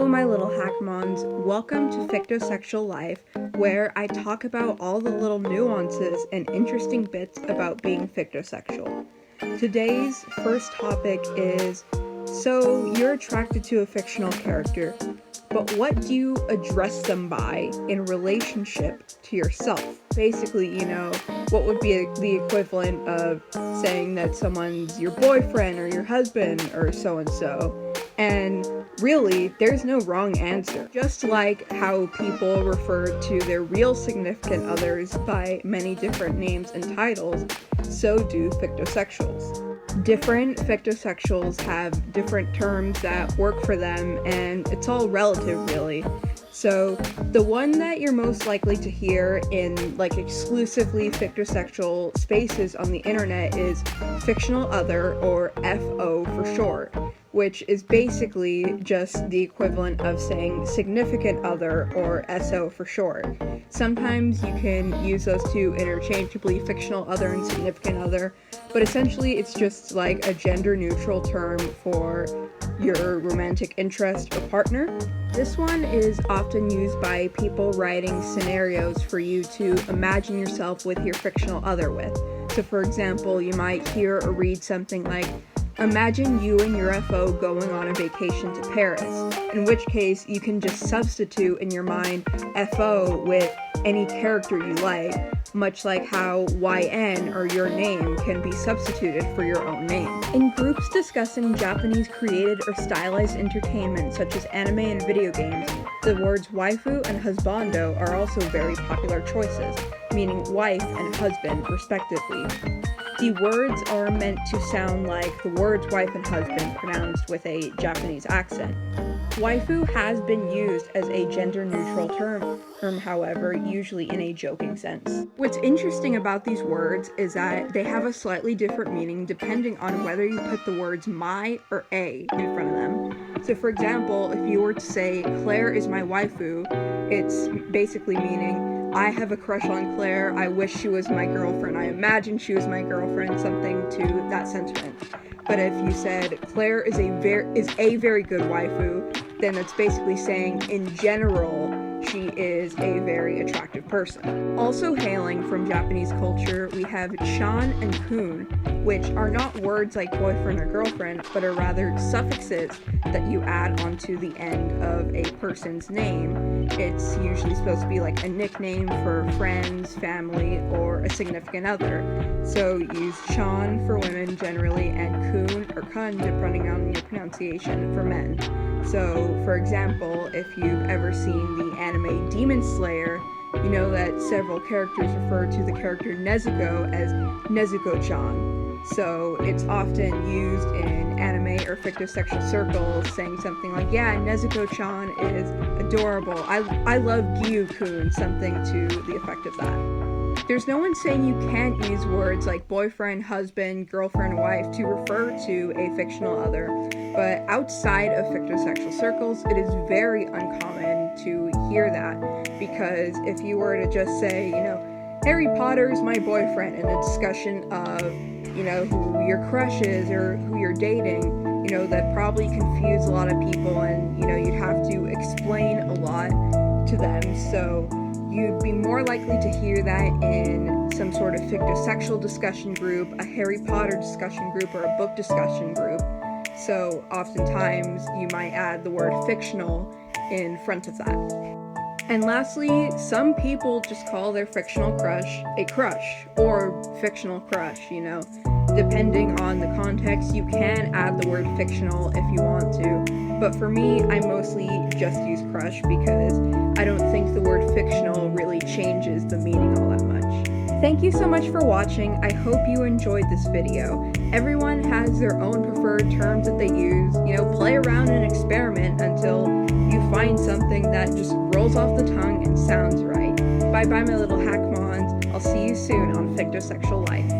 Hello, my little hackmons. Welcome to Fictosexual Life, where I talk about all the little nuances and interesting bits about being fictosexual. Today's first topic is, so you're attracted to a fictional character, but what do you address them by in relationship to yourself? Basically, what would be the equivalent of saying that someone's your boyfriend or your husband or so-and-so. And really, there's no wrong answer. Just like how people refer to their real significant others by many different names and titles, so do fictosexuals. Different fictosexuals have different terms that work for them, and it's all relative, really. So the one that you're most likely to hear in exclusively fictosexual spaces on the internet is fictional other, or FO for short, which is basically just the equivalent of saying significant other, or SO for short. Sometimes you can use those two interchangeably, fictional other and significant other, but essentially it's just like a gender neutral term for your romantic interest or partner. This one is often used by people writing scenarios for you to imagine yourself with your fictional other with. So for example, you might hear or read something like, imagine you and your FO going on a vacation to Paris, in which case you can just substitute in your mind FO with any character you like, much like how YN, or your name, can be substituted for your own name. In groups discussing Japanese created or stylized entertainment such as anime and video games, the words waifu and husbando are also very popular choices, meaning wife and husband respectively. The words are meant to sound like the words wife and husband pronounced with a Japanese accent. Waifu has been used as a gender-neutral term, however, usually in a joking sense. What's interesting about these words is that they have a slightly different meaning depending on whether you put the words my or a in front of them. So for example, if you were to say, Claire is my waifu, it's basically meaning, I have a crush on Claire, I wish she was my girlfriend, I imagine she was my girlfriend, something to that sentiment. But if you said, Claire is a very good waifu, then it's basically saying, in general, she is a very attractive person. Also hailing from Japanese culture, we have chan and kun, which are not words like boyfriend or girlfriend, but are rather suffixes that you add onto the end of a person's name. It's usually supposed to be like a nickname for friends, family, or a significant other. So use chan for women generally, and kun or kun depending on your pronunciation for men. So, for example, if you've ever seen the anime Demon Slayer, you know that several characters refer to the character Nezuko as Nezuko-chan. So it's often used in anime or fictosexual circles, saying something like, yeah, Nezuko-chan is adorable, I love Gyu-kun, something to the effect of that. There's no one saying you can't use words like boyfriend, husband, girlfriend, wife to refer to a fictional other, but outside of fictosexual circles, it is very uncommon to hear that, because if you were to just say, Harry Potter is my boyfriend in a discussion of, who your crush is or who you're dating, that probably confuse a lot of people, and, you'd have to explain a lot to them, so you'd be more likely to hear that in some sort of fictosexual discussion group, a Harry Potter discussion group, or a book discussion group. So oftentimes you might add the word fictional in front of that. And lastly, some people just call their fictional crush a crush, or fictional crush, Depending on the context, you can add the word fictional if you want to, but for me, I mostly just use crush because I don't think the word fictional really changes the meaning all that much. Thank you so much for watching. I hope you enjoyed this video. Everyone has their own preferred terms that they use. Play around and experiment until you find something that just rolls off the tongue and sounds right. Bye bye, my little hackmons. I'll see you soon on Fictosexual Life.